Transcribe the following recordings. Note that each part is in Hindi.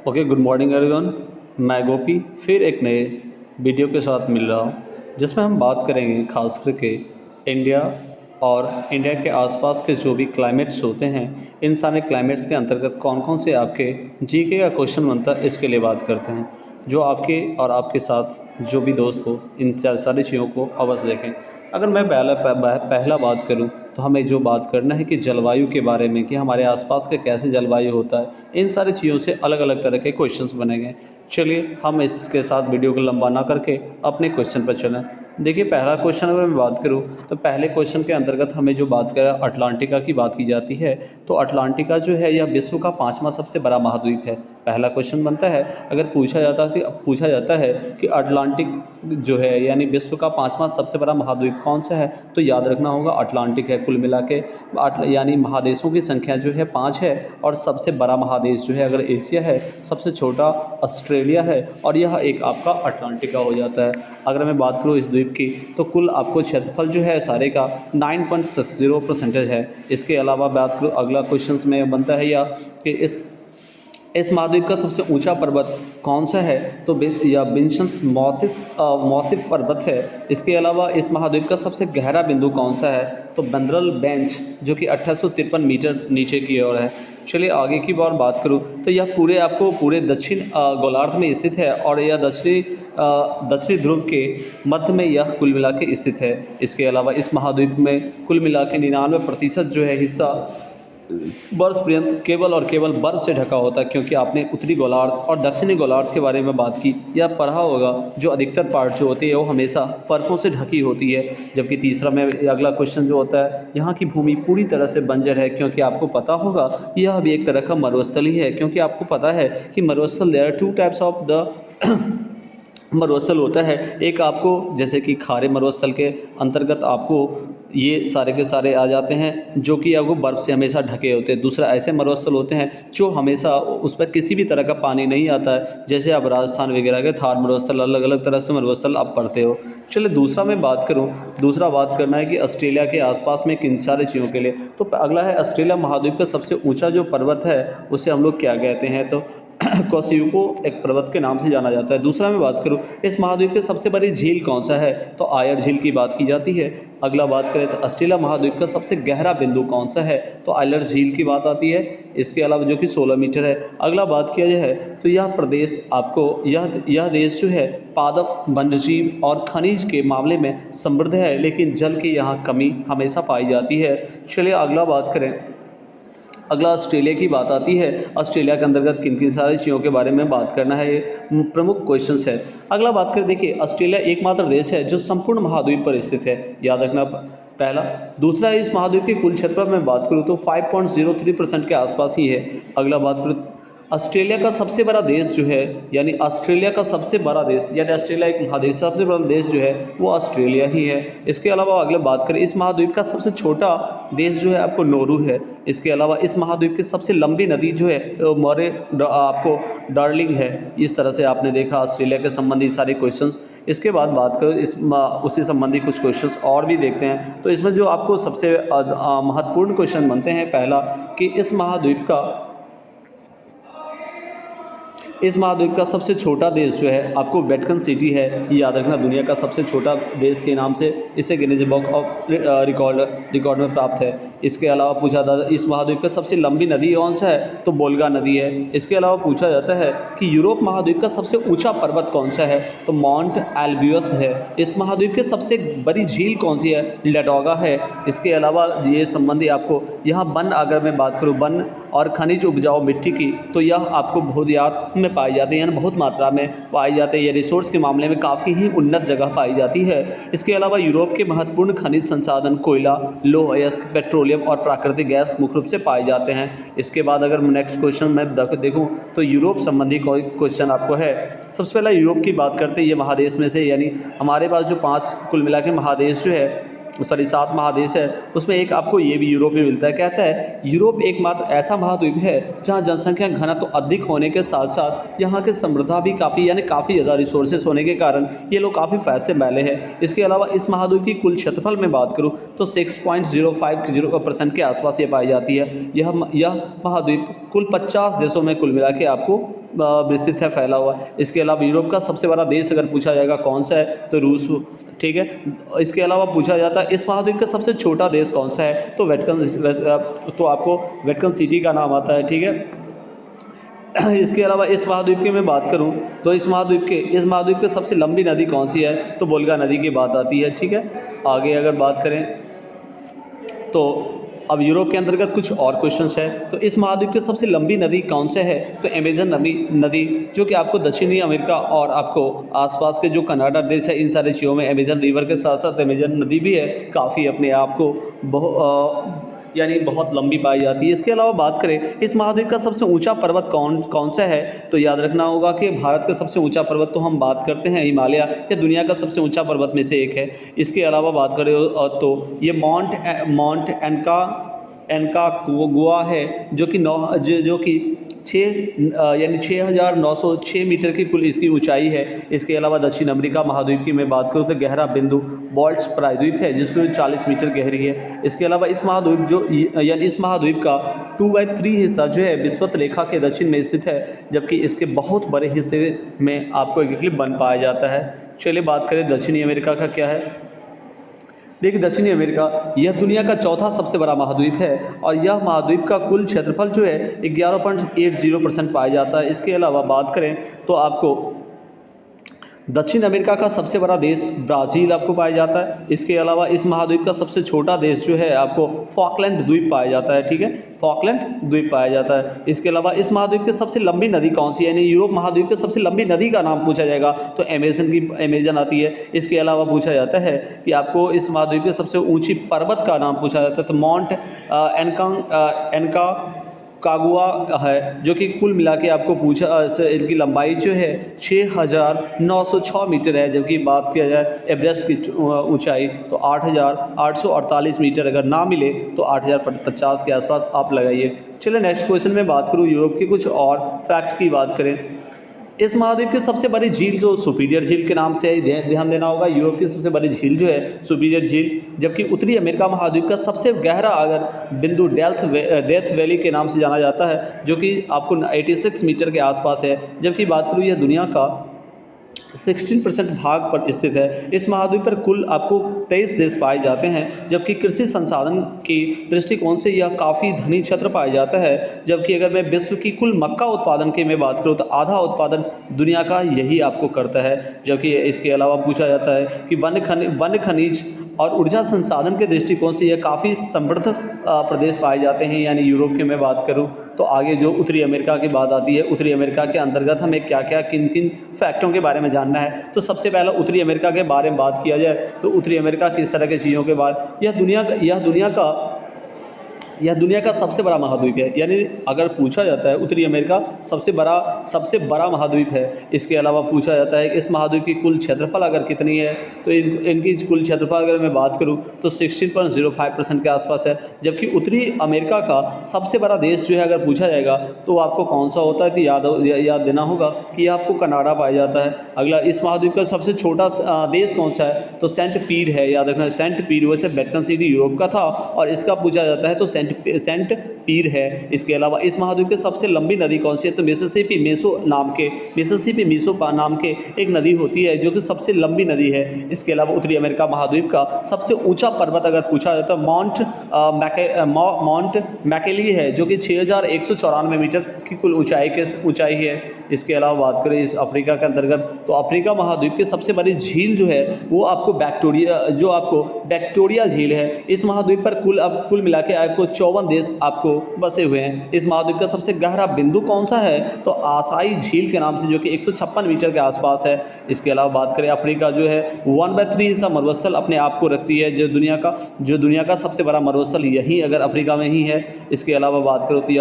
Okay, good morning everyone. मैं गोपी फिर एक नए वीडियो के साथ मिल रहा हूँ, जिसमें हम बात करेंगे खास करके इंडिया और इंडिया के आसपास के जो भी क्लाइमेट्स होते हैं, इन सारे क्लाइमेट्स के अंतर्गत कौन कौन से आपके जीके का क्वेश्चन बनता है, इसके लिए बात करते हैं। जो आपके और आपके साथ जो भी दोस्त हो, इन सारी चीज़ों को अवश्य देखें। अगर मैं पहला बात करूं, तो हमें जो बात करना है कि जलवायु के बारे में, कि हमारे आसपास का कैसे जलवायु होता है, इन सारी चीज़ों से अलग अलग तरह के क्वेश्चंस बनेंगे। चलिए हम इसके साथ वीडियो को लंबा ना करके अपने क्वेश्चन पर चलें। देखिए, पहला क्वेश्चन अगर मैं बात करूं, तो पहले क्वेश्चन के अंतर्गत हमें जो बात करें अटलांटिका की बात की जाती है। तो अटलांटिका जो है, यह विश्व का 5वां सबसे बड़ा महाद्वीप है। पहला क्वेश्चन बनता है, अगर पूछा जाता है कि अटलांटिक जो है यानी विश्व का 5वां सबसे बड़ा महाद्वीप कौन सा है, तो याद रखना होगा अटलांटिक है। कुल मिला के यानी महादेशों की संख्या जो है 5 है, और सबसे बड़ा महादेश जो है अगर एशिया है, सबसे छोटा ऑस्ट्रेलिया है, और यह एक आपका अटलांटिका हो जाता है। अगर मैं बात करूँ इस द्वीप की, तो कुल आपको क्षेत्रफल जो है सारे का 9.60% है। इसके अलावा बात करूँ, अगला क्वेश्चन में बनता है यह कि इस महाद्वीप का सबसे ऊंचा पर्वत कौन सा है, तो यह विंसन मॉसिफ पर्वत है। इसके अलावा इस महाद्वीप का सबसे गहरा बिंदु कौन सा है, तो बंदरल बेंच, जो कि 1853 मीटर नीचे की ओर है। चलिए आगे की बात करूं, तो यह पूरे दक्षिण गोलार्ध में स्थित है, और यह दक्षिणी ध्रुव के मध्य में यह कुल मिला के स्थित है। इसके अलावा इस महाद्वीप में कुल मिला के 99% जो है हिस्सा वर्ष पर्यंत केवल और केवल बर्फ से ढका होता है, क्योंकि आपने उत्तरी गोलार्ध और दक्षिणी गोलार्ध के बारे में बात की या पढ़ा होगा, जो अधिकतर पार्ट जो होती है वो हमेशा बर्फों से ढकी होती है। जबकि तीसरा में अगला क्वेश्चन जो होता है, यहाँ की भूमि पूरी तरह से बंजर है, क्योंकि आपको पता होगा यह भी एक तरह का मरुस्थल ही है। क्योंकि आपको पता है कि मरुस्थल, there are 2 types of the मरुस्थल होता है। एक आपको जैसे कि खारे मरुस्थल के अंतर्गत आपको ये सारे के सारे आ जाते हैं, जो कि आपको बर्फ़ से हमेशा ढके होते हैं। दूसरा ऐसे मरुस्थल होते हैं जो हमेशा उस पर किसी भी तरह का पानी नहीं आता है, जैसे आप राजस्थान वगैरह के थार मरुस्थल, अलग अलग तरह से मरुस्थल आप पढ़ते हो। चलिए दूसरा मैं बात करूँ, दूसरा बात करना है कि ऑस्ट्रेलिया के आसपास में किन सारे चीज़ों के लिए। तो अगला है ऑस्ट्रेलिया महाद्वीप का सबसे ऊँचा जो पर्वत है, उसे हम लोग क्या कहते हैं, तो कोसियुको एक पर्वत के नाम से जाना जाता है। दूसरा मैं बात करूं, इस महाद्वीप की सबसे बड़ी झील कौन सा है, तो आयर झील की बात की जाती है। अगला बात करें तो ऑस्ट्रेलिया महाद्वीप का सबसे गहरा बिंदु कौन सा है, तो आयलर झील की बात आती है। इसके अलावा जो कि 16 मीटर है। अगला बात किया जाए तो यह प्रदेश आपको यह देश जो है पादप, वन्यजीव और खनिज के मामले में समृद्ध है, लेकिन जल की यहाँ कमी हमेशा पाई जाती है। चलिए अगला बात करें, अगला ऑस्ट्रेलिया की बात आती है। ऑस्ट्रेलिया के अंतर्गत किन किन सारी चीज़ों के बारे में बात करना है, ये प्रमुख क्वेश्चंस है। अगला बात करें, देखिए ऑस्ट्रेलिया एकमात्र देश है जो संपूर्ण महाद्वीप पर स्थित है, याद रखना पहला। दूसरा, इस महाद्वीप की कुल क्षेत्रफल में बात करूँ तो 5.03% के आसपास ही है। अगला बात करूँ, ऑस्ट्रेलिया का सबसे बड़ा देश जो है, यानी ऑस्ट्रेलिया का सबसे बड़ा देश, यानी ऑस्ट्रेलिया एक महादेश, सबसे बड़ा देश जो है वो ऑस्ट्रेलिया ही है। इसके अलावा अगले बात करें, इस महाद्वीप का सबसे छोटा देश जो है आपको नोरू है। इसके अलावा इस महाद्वीप की सबसे लंबी नदी जो है आपको डार्लिंग है। इस तरह से आपने देखा ऑस्ट्रेलिया के संबंधी सारे क्वेश्चंस। इसके बाद बात करो उसी संबंधी कुछ क्वेश्चंस और भी देखते हैं। तो इसमें जो आपको सबसे महत्वपूर्ण क्वेश्चन बनते हैं, पहला कि इस महाद्वीप का सबसे छोटा देश जो है आपको वेटिकन सिटी है, ये याद रखना। दुनिया का सबसे छोटा देश के नाम से इसे गिनीज बुक ऑफ रिकॉर्ड में प्राप्त है। इसके अलावा पूछा था इस महाद्वीप का सबसे लंबी नदी कौन सा है, तो वोल्गा नदी है। इसके अलावा पूछा जाता है कि यूरोप महाद्वीप का सबसे ऊंचा पर्वत कौन सा है, तो माउंट एल्ब्यूस है। इस महाद्वीप की सबसे बड़ी झील कौन सी है, लेडोगा है। इसके अलावा ये संबंधी आपको यहाँ वन, अगर मैं बात करूँ वन और खनिज उपजाऊ मिट्टी की, तो यह आपको भूदियात में पाई जाती है, यानी बहुत मात्रा में पाई जाती है। ये रिसोर्स के मामले में काफ़ी ही उन्नत जगह पाई जाती है। इसके अलावा यूरोप के महत्वपूर्ण खनिज संसाधन कोयला, लौह अयस्क, पेट्रोलियम और प्राकृतिक गैस मुख्य रूप से पाए जाते हैं। इसके बाद अगर नेक्स्ट क्वेश्चन मैं देखूँ, तो यूरोप संबंधी कोई क्वेश्चन आपको है। सबसे पहला यूरोप की बात करते हैं, ये महादेश में से, यानी हमारे पास जो 5 कुल मिला के महादेश जो है, 7 महादेश है, उसमें एक आपको ये भी यूरोप में मिलता है। कहता है यूरोप एकमात्र ऐसा महाद्वीप है जहां जनसंख्या घनत्व तो अधिक होने के साथ साथ यहाँ के समृद्धता भी काफ़ी ज़्यादा रिसोर्सेस होने के कारण ये लोग काफ़ी पैसे वाले हैं। इसके अलावा इस महाद्वीप की कुल क्षेत्रफल में बात करूँ तो 6.05% के आसपास ये पाई जाती है। यह महाद्वीप कुल 50 देशों में कुल मिला के आपको विस्तृत है, फैला हुआ। इसके अलावा यूरोप का सबसे बड़ा देश अगर पूछा जाएगा कौन सा है तो रूस, ठीक है। इसके अलावा पूछा जाता है इस महाद्वीप का सबसे छोटा देश कौन सा है तो तो आपको वेटिकन सिटी का नाम आता है, ठीक है। इसके अलावा इस महाद्वीप की मैं बात करूं तो इस महाद्वीप के सबसे लंबी नदी कौन सी है तो वोल्गा नदी की बात आती है, ठीक है। आगे अगर बात करें तो अब यूरोप के अंतर्गत कुछ और क्वेश्चंस है। तो इस महाद्वीप की सबसे लंबी नदी कौन से है तो अमेजन नदी, जो कि आपको दक्षिणी अमेरिका और आपको आसपास के जो कनाडा देश है इन सारे चीज़ों में अमेजन रिवर के साथ साथ अमेजन नदी भी है, काफ़ी अपने आप को यानी बहुत लंबी पाई जाती है। इसके अलावा बात करें इस महाद्वीप का सबसे ऊंचा पर्वत कौन सा है तो याद रखना होगा कि भारत का सबसे ऊंचा पर्वत तो हम बात करते हैं हिमालय, या दुनिया का सबसे ऊंचा पर्वत में से एक है। इसके अलावा बात करें तो ये माउंट एनकागुआ है, जो कि 6,906 मीटर की कुल इसकी ऊंचाई है। इसके अलावा दक्षिण अमेरिका महाद्वीप की मैं बात करूं तो गहरा बिंदु बॉल्ट्स प्रायद्वीप है, जिसमें 40 मीटर गहरी है। इसके अलावा इस महाद्वीप का 2/3 हिस्सा जो है विषुवत रेखा के दक्षिण में स्थित है, जबकि इसके बहुत बड़े हिस्से में आपको एक इक्लिप्स बन पाया जाता है। चलिए बात करें दक्षिणी अमेरिका का क्या है। देखिए दक्षिणी अमेरिका यह दुनिया का चौथा सबसे बड़ा महाद्वीप है और यह महाद्वीप का कुल क्षेत्रफल जो है 11.80% पाया जाता है। इसके अलावा बात करें तो आपको दक्षिण अमेरिका का सबसे बड़ा देश ब्राज़ील आपको पाया जाता है। इसके अलावा इस महाद्वीप का सबसे छोटा देश जो है आपको फॉकलैंड द्वीप पाया जाता है, ठीक है, फॉकलैंड द्वीप पाया जाता है। इसके अलावा इस महाद्वीप की सबसे लंबी नदी कौन सी है, यानी यूरोप महाद्वीप की सबसे लंबी नदी का नाम पूछा जाएगा तो अमेजन आती है। इसके अलावा पूछा जाता है कि आपको इस महाद्वीप की सबसे ऊँची पर्वत का नाम पूछा जाता है तो माउंट एनकागुआ है, जो कि कुल मिला के आपको इनकी लंबाई जो है 6,906 मीटर है, जबकि बात किया जाए एवरेस्ट की ऊंचाई तो 8,848 मीटर। अगर ना मिले तो 8,050 के आसपास आप लगाइए। चलिए नेक्स्ट क्वेश्चन में बात करूँ यूरोप की कुछ और फैक्ट की बात करें। इस महाद्वीप की सबसे बड़ी झील जो सुपीरियर झील के नाम से है, ध्यान देना होगा, यूरोप की सबसे बड़ी झील जो है सुपीरियर झील, जबकि उत्तरी अमेरिका महाद्वीप का सबसे गहरा अगर बिंदु डेथ वैली के नाम से जाना जाता है, जो कि आपको 86 मीटर के आसपास है। जबकि बात करूँ यह दुनिया का 16% भाग पर स्थित है। इस महाद्वीप पर कुल आपको 23 देश पाए जाते हैं, जबकि कृषि संसाधन की दृष्टिकोण से यह काफ़ी धनी क्षेत्र पाया जाता है। जबकि अगर मैं विश्व की कुल मक्का उत्पादन की मैं बात करूँ तो आधा उत्पादन दुनिया का यही आपको करता है। जबकि इसके अलावा पूछा जाता है कि वन्य खनिज और ऊर्जा संसाधन के दृष्टिकोण से यह काफ़ी समृद्ध प्रदेश पाए जाते हैं, यानी यूरोप की मैं बात करूं तो आगे जो उत्तरी अमेरिका की बात आती है, उत्तरी अमेरिका के अंतर्गत हमें क्या क्या किन किन फैक्टरों के बारे में जानना है। तो सबसे पहले उत्तरी अमेरिका के बारे में बात किया जाए तो उत्तरी अमेरिका किस तरह की चीज़ों के बाद यह दुनिया का सबसे बड़ा महाद्वीप है, यानी अगर पूछा जाता है उत्तरी अमेरिका सबसे बड़ा महाद्वीप है। इसके अलावा पूछा जाता है कि इस महाद्वीप की कुल क्षेत्रफल अगर कितनी है तो इनकी कुल क्षेत्रफल अगर मैं बात करूं तो 16.05% के आसपास है। जबकि उत्तरी अमेरिका का सबसे बड़ा देश जो है अगर पूछा जाएगा तो आपको कौन सा होता है तो याद देना होगा कि आपको कनाडा पाया जाता है। अगला, इस महाद्वीप का सबसे छोटा देश कौन सा है तो सेंट पीर है, याद रखना सेंट पीर, वैसे वेटिकन सिटी यूरोप का था और इसका पूछा जाता है तो सेंट पीर है। इसके अलावा इस महाद्वीप की सबसे लंबी नदी कौन सी है तो मिसिसिपी मीसो नाम के एक नदी होती है जो कि सबसे लंबी नदी है। इसके अलावा उत्तरी अमेरिका महाद्वीप का सबसे ऊंचा पर्वत अगर पूछा जाता है माउंट मैकेली है, जो कि 6,194 मीटर की कुल ऊंचाई है। इसके अलावा बात करें इस अफ्रीका के अंतर्गत तो अफ्रीका महाद्वीप की सबसे बड़ी झील जो है वो आपको बैक्टोरिया झील है। इस महाद्वीप पर कुल मिला के आपको 54 देश आपको बसे हुए हैं। इस महाद्वीप का सबसे गहरा बिंदु कौन सा है तो आसाई झील के नाम से, जो कि 156 मीटर के आसपास है। इसके अलावा बात करें अफ्रीका जो है 1/3 हिस्सा मरुस्थल अपने आप को रखती है, जो दुनिया का सबसे बड़ा मरुस्थल यही अगर अफ्रीका में ही है। इसके अलावा बात करो तो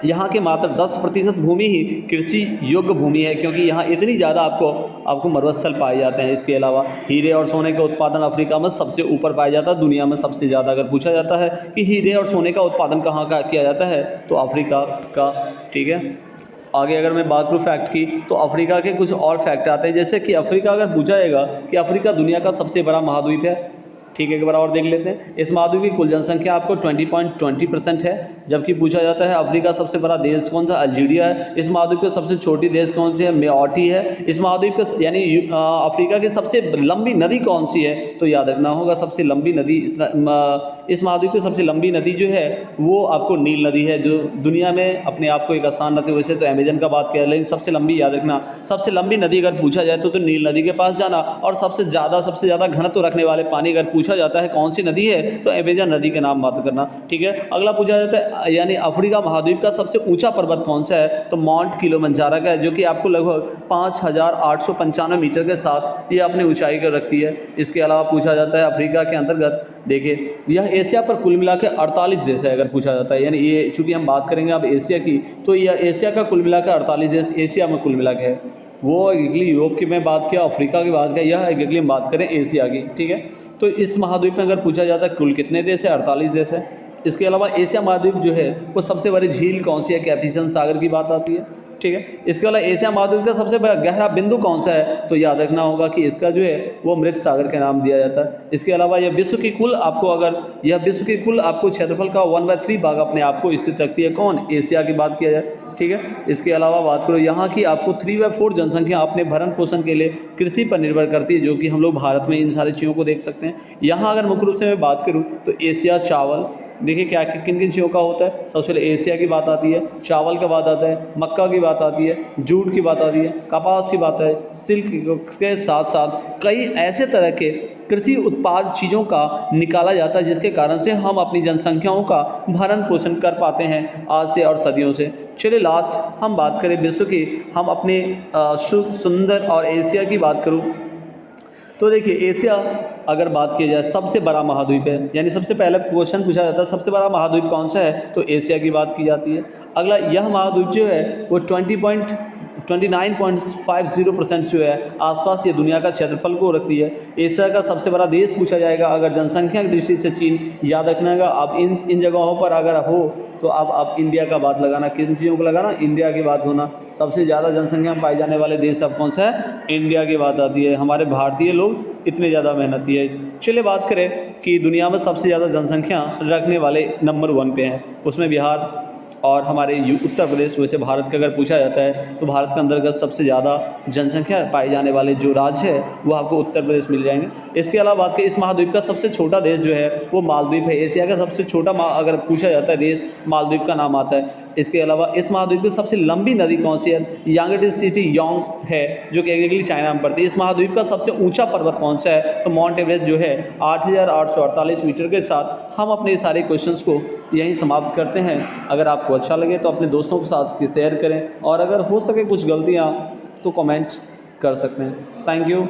यहाँ के मात्र 10% भूमि ही कृषि योग्य भूमि है, क्योंकि यहाँ इतनी ज़्यादा आपको मरुस्थल पाए जाते हैं। इसके अलावा हीरे और सोने का उत्पादन अफ्रीका में सबसे ऊपर पाया जाता है, दुनिया में सबसे ज़्यादा। अगर पूछा जाता है कि हीरे और सोने का उत्पादन कहाँ का किया जाता है तो अफ्रीका का, ठीक है। आगे अगर मैं बात करूँ फैक्ट की तो अफ्रीका के कुछ और फैक्ट आते हैं, जैसे कि अफ्रीका अगर पूछा जाएगा कि अफ्रीका दुनिया का सबसे बड़ा महाद्वीप है, ठीक है, एक बार और देख लेते हैं। इस महाद्वीप की कुल जनसंख्या आपको 20.20% है। जबकि पूछा जाता है अफ्रीका सबसे बड़ा देश कौन सा, अल्जीरिया है। इस महाद्वीप का सबसे छोटी देश कौन सी है, मेओटी है। इस महाद्वीप का यानी अफ्रीका की सबसे लंबी नदी कौन सी है, तो याद रखना होगा सबसे लंबी नदी इस महाद्वीप की सबसे लंबी नदी जो है वो आपको नील नदी है, जो दुनिया में अपने आप को एक स्थान रखते। वैसे तो अमेजन का बात किया, लेकिन सबसे लंबी याद रखना, सबसे लंबी नदी अगर पूछा जाए तो नील नदी के पास जाना। और सबसे ज़्यादा घनत्व रखने वाले पानी अगर पूछा जाता है कौन सी नदी है, तो अमेजन नदी के नाम बात करना। ठीक है, अगला पूछा जाता है यानी अफ्रीका महाद्वीप का सबसे ऊंचा पर्वत कौन सा है, तो माउंट किलिमंजारो का है, जो कि आपको लगभग 5895 मीटर के साथ ये अपनी ऊंचाई कर रखती है। इसके अलावा पूछा जाता है अफ्रीका के अंतर्गत देखिए यह एशिया पर कुल मिला के 48 देश है अगर पूछा जाता है। यानी ये चूँकि हम बात करेंगे अब एशिया की, तो यह एशिया का कुल मिला के 48 देश एशिया में कुल मिला के है। वो एग्जैक्टली यूरोप की मैं बात किया, अफ्रीका की बात किया, यह एग्जैक्टली हम बात करें एशिया की। ठीक है, तो इस महाद्वीप में अगर पूछा जाता है कुल कितने देश है, 48 देश है। इसके अलावा एशिया महाद्वीप जो है वो सबसे बड़ी झील कौन सी है, कैप्रिसियन सागर की बात आती है। ठीक है, इसके अलावा एशिया महाद्वीप का सबसे बड़ा गहरा बिंदु कौन सा है, तो याद रखना होगा कि इसका जो है वो मृत सागर के नाम दिया जाता है। इसके अलावा यह विश्व की कुल आपको क्षेत्रफल का 1/3 भाग अपने आप को स्थित रखती है, कौन, एशिया की बात किया जाए। ठीक है, इसके अलावा बात करो यहाँ की आपको 3/4 जनसंख्या अपने भरण पोषण के लिए कृषि पर निर्भर करती है, जो कि हम लोग भारत में इन सारी चीज़ों को देख सकते हैं। यहाँ अगर मुख्य रूप से मैं बात करूँ तो एशिया चावल, देखिए क्या किन किन चीज़ों का होता है। सबसे पहले एशिया की बात आती है, चावल का बात आता है, मक्का की बात आती है, जूट की बात आती है, कपास की बात है, सिल्क के साथ साथ कई ऐसे तरह के कृषि उत्पाद चीज़ों का निकाला जाता है, जिसके कारण से हम अपनी जनसंख्याओं का भरण पोषण कर पाते हैं आज से और सदियों से। चलिए लास्ट हम बात करें विश्व की, हम अपने सुंदर और एशिया की बात करूँ तो देखिए एशिया अगर बात की जाए सबसे बड़ा महाद्वीप है, यानी सबसे पहले क्वेश्चन पूछा जाता है सबसे बड़ा महाद्वीप कौन सा है, तो एशिया की बात की जाती है। अगला यह महाद्वीप जो है वो 29.50% जो है आसपास ये दुनिया का क्षेत्रफल को रखती है। एशिया का सबसे बड़ा देश पूछा जाएगा अगर जनसंख्या की दृष्टि से चीन, याद रखना होगा। अब इन जगहों पर अगर हो तो अब इंडिया का बात लगाना, किन चीज़ों को लगाना, इंडिया की बात होना। सबसे ज़्यादा जनसंख्या में पाए जाने वाले देश अब कौन सा है, इंडिया की बात आती है। हमारे भारतीय लोग इतने ज़्यादा मेहनती है। चलिए बात करें कि दुनिया में सबसे ज़्यादा जनसंख्या रखने वाले नंबर 1 पे हैं, उसमें बिहार और हमारे उत्तर प्रदेश। वैसे भारत का अगर पूछा जाता है तो भारत के अंतर्गत सबसे ज़्यादा जनसंख्या पाए जाने वाले जो राज्य है वो आपको उत्तर प्रदेश मिल जाएंगे। इसके अलावा बात करें इस महाद्वीप का सबसे छोटा देश जो है वो मालदीव है। एशिया का सबसे छोटा अगर पूछा जाता है देश, मालदीव का नाम आता है। इसके अलावा इस महाद्वीप की सबसे लंबी नदी कौन सी है, यांगटी सिटी योंग है, जो कि एग्जैक्टली चाइना में पड़ती है। इस महाद्वीप का सबसे ऊंचा पर्वत कौन सा है, तो माउंट एवरेस्ट जो है 8848 मीटर के साथ हम अपने सारे क्वेश्चंस को यहीं समाप्त करते हैं। अगर आपको अच्छा लगे तो अपने दोस्तों के साथ शेयर करें, और अगर हो सके कुछ गलतियाँ तो कमेंट कर सकते हैं। Thank you.